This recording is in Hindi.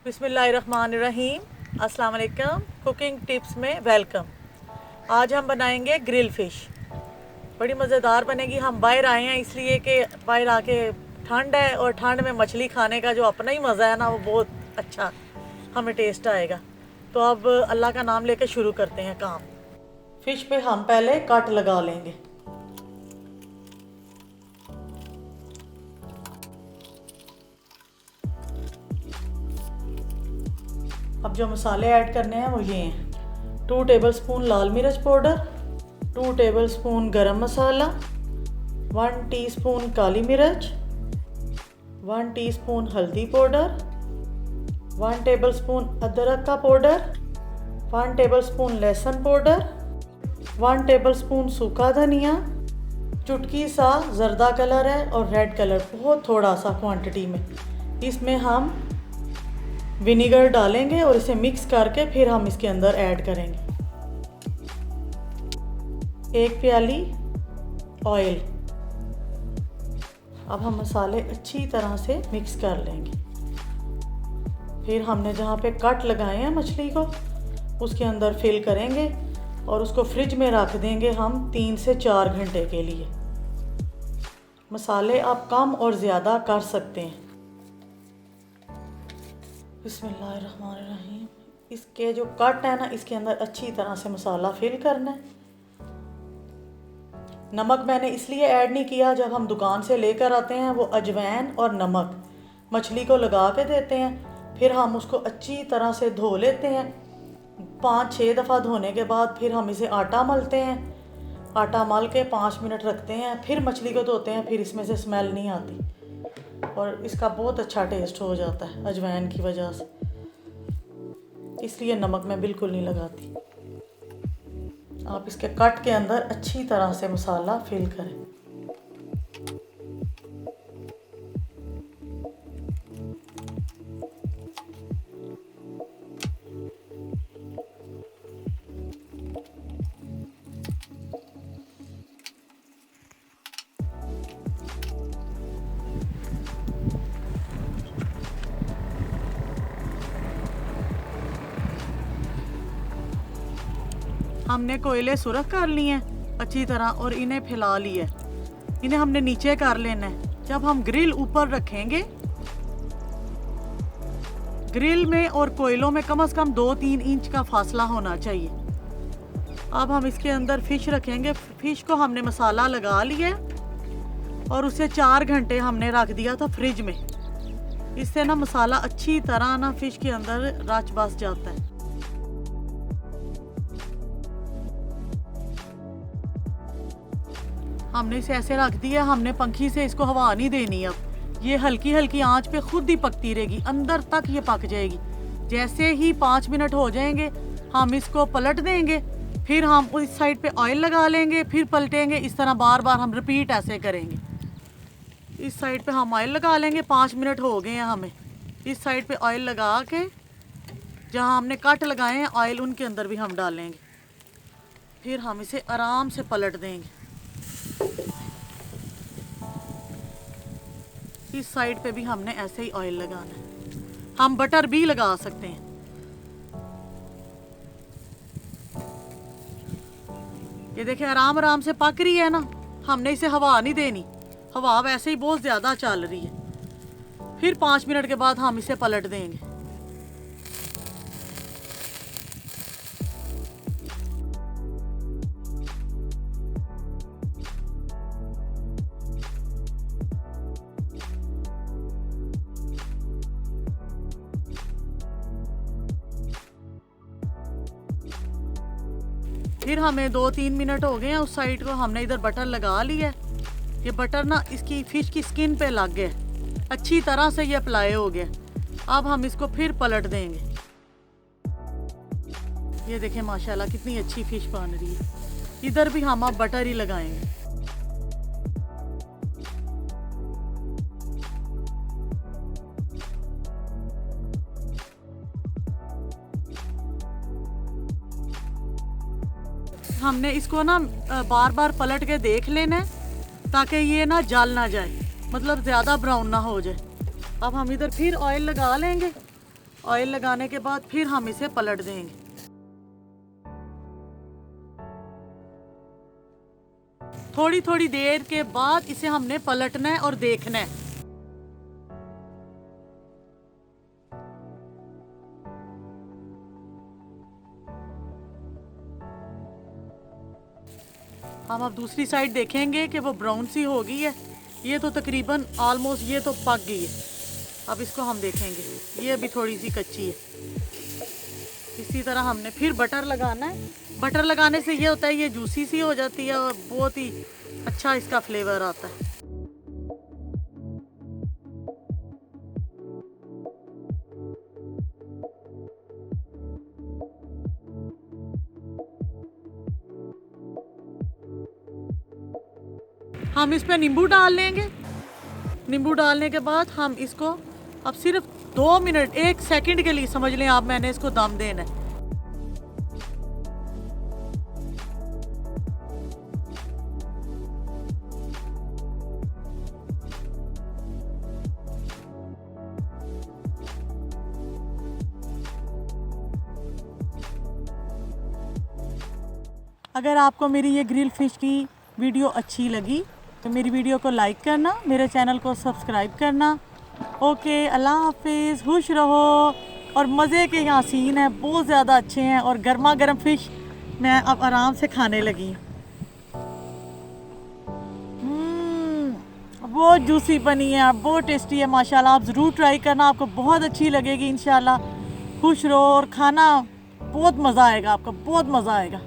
बिस्मिल्लाहिर्रहमानिर्रहीम। अस्सलाम वालेकुम। कुकिंग टिप्स में वेलकम। आज हम बनाएंगे ग्रिल फ़िश। बड़ी मज़ेदार बनेगी। हम बाहर आए हैं इसलिए कि बाहर आके ठंड है और ठंड में मछली खाने का जो अपना ही मज़ा है ना, वो बहुत अच्छा हमें टेस्ट आएगा। तो अब अल्लाह का नाम लेके शुरू करते हैं काम। फ़िश पे हम पहले कट लगा लेंगे। अब जो मसाले ऐड करने हैं वो ये हैं: 2 टेबलस्पून लाल मिर्च पाउडर, 2 टेबलस्पून गरम मसाला, 1 टीस्पून काली मिर्च, 1 टीस्पून हल्दी पाउडर, 1 टेबलस्पून अदरक का पाउडर, 1 टेबलस्पून लहसुन पाउडर, 1 टेबलस्पून सूखा धनिया, चुटकी सा जर्दा कलर है और रेड कलर, बहुत थोड़ा सा क्वांटिटी में। इसमें हम विनीगर डालेंगे और इसे मिक्स करके फिर हम इसके अंदर ऐड करेंगे 1 प्याली ऑयल। अब हम मसाले अच्छी तरह से मिक्स कर लेंगे। फिर हमने जहाँ पे कट लगाए हैं मछली को, उसके अंदर फिल करेंगे और उसको फ्रिज में रख देंगे हम 3 से 4 घंटे के लिए। मसाले आप कम और ज़्यादा कर सकते हैं। बिस्मिल्लाहिर्रहमानिर्रहीम। इसके जो कट है ना, इसके अंदर अच्छी तरह से मसाला फिल करना है। नमक मैंने इसलिए ऐड नहीं किया, जब हम दुकान से लेकर आते हैं वो अजवाइन और नमक मछली को लगा के देते हैं। फिर हम उसको अच्छी तरह से धो लेते हैं। 5-6 दफ़ा धोने के बाद फिर हम इसे आटा मलते हैं। आटा मल के 5 मिनट रखते हैं, फिर मछली को धोते हैं। फिर इसमें से स्मेल नहीं आती और इसका बहुत अच्छा टेस्ट हो जाता है अजवाइन की वजह से। इसलिए नमक मैं बिल्कुल नहीं लगाती। आप इसके कट के अंदर अच्छी तरह से मसाला फिल करें। हमने कोयले सुरख कर लिए हैं अच्छी तरह और इन्हें फैला लिया है। इन्हें हमने नीचे कर लेना है। जब हम ग्रिल ऊपर रखेंगे, ग्रिल में और कोयलों में कम से कम 2-3 इंच का फासला होना चाहिए। अब हम इसके अंदर फ़िश रखेंगे। फ़िश को हमने मसाला लगा लिया है और उसे 4 घंटे हमने रख दिया था फ्रिज में। इससे ना मसाला अच्छी तरह ना फ़िश के अंदर रच बस जाता है। हमने इसे ऐसे रख दिया। हमने पंखी से इसको हवा नहीं देनी। अब ये हल्की हल्की आंच पे खुद ही पकती रहेगी, अंदर तक ये पक जाएगी। जैसे ही 5 मिनट हो जाएंगे हम इसको पलट देंगे। फिर हम उस साइड पे ऑयल लगा लेंगे, फिर पलटेंगे। इस तरह बार बार हम रिपीट ऐसे करेंगे। इस साइड पे हम ऑयल लगा लेंगे। 5 मिनट हो गए हैं हमें। इस साइड पे ऑयल लगा के जहाँ हमने कट लगाए हैं ऑयल, उनके अंदर भी हम डालेंगे। फिर हम इसे आराम से पलट देंगे। इस साइड पे भी हमने ऐसे ही ऑयल लगाना है। हम बटर भी लगा सकते हैं। ये देखिए आराम आराम से पक रही है ना। हमने इसे हवा नहीं देनी। हवा वैसे ही बहुत ज़्यादा चल रही है। फिर 5 मिनट के बाद हम इसे पलट देंगे। फिर हमें 2-3 मिनट हो गए हैं। उस साइड को हमने इधर बटर लगा लिया है। ये बटर ना इसकी फ़िश की स्किन पे लग गया, अच्छी तरह से ये अप्लाई हो गया। अब हम इसको फिर पलट देंगे। ये देखें माशाल्लाह कितनी अच्छी फ़िश बन रही है। इधर भी हम अब बटर ही लगाएंगे। हमने इसको ना बार बार पलट के देख लेना है ताकि ये ना जल ना जाए, मतलब ज़्यादा ब्राउन ना हो जाए। अब हम इधर फिर ऑयल लगा लेंगे ऑयल लगाने के बाद फिर हम इसे पलट देंगे। थोड़ी थोड़ी देर के बाद इसे हमने पलटना है और देखना है। हम अब दूसरी साइड देखेंगे कि वो ब्राउन सी हो गई है। ये तो तकरीबन ऑलमोस्ट ये तो पक गई है। अब इसको हम देखेंगे, ये अभी थोड़ी सी कच्ची है। इसी तरह हमने फिर बटर लगाना है। बटर लगाने से ये होता है ये जूसी सी हो जाती है और बहुत ही अच्छा इसका फ्लेवर आता है। हम इस पे नींबू डाल लेंगे। नींबू डालने के बाद हम इसको अब सिर्फ 2 मिनट 1 सेकंड के लिए समझ लें आप, मैंने इसको दम देना है। अगर आपको मेरी ये ग्रिल फिश की वीडियो अच्छी लगी तो मेरी वीडियो को लाइक करना, मेरे चैनल को सब्सक्राइब करना। ओके, अल्लाह हाफिज़, खुश रहो। और मज़े के यहाँ सीन है, बहुत ज़्यादा अच्छे हैं और गर्मा गर्म फ़िश मैं अब आराम से खाने लगी। बहुत जूसी बनी है, बहुत टेस्टी है माशाल्लाह। आप ज़रूर ट्राई करना, आपको बहुत अच्छी लगेगी इंशाल्लाह। खुश रहो और खाना, बहुत मज़ा आएगा आपको, बहुत मज़ा आएगा।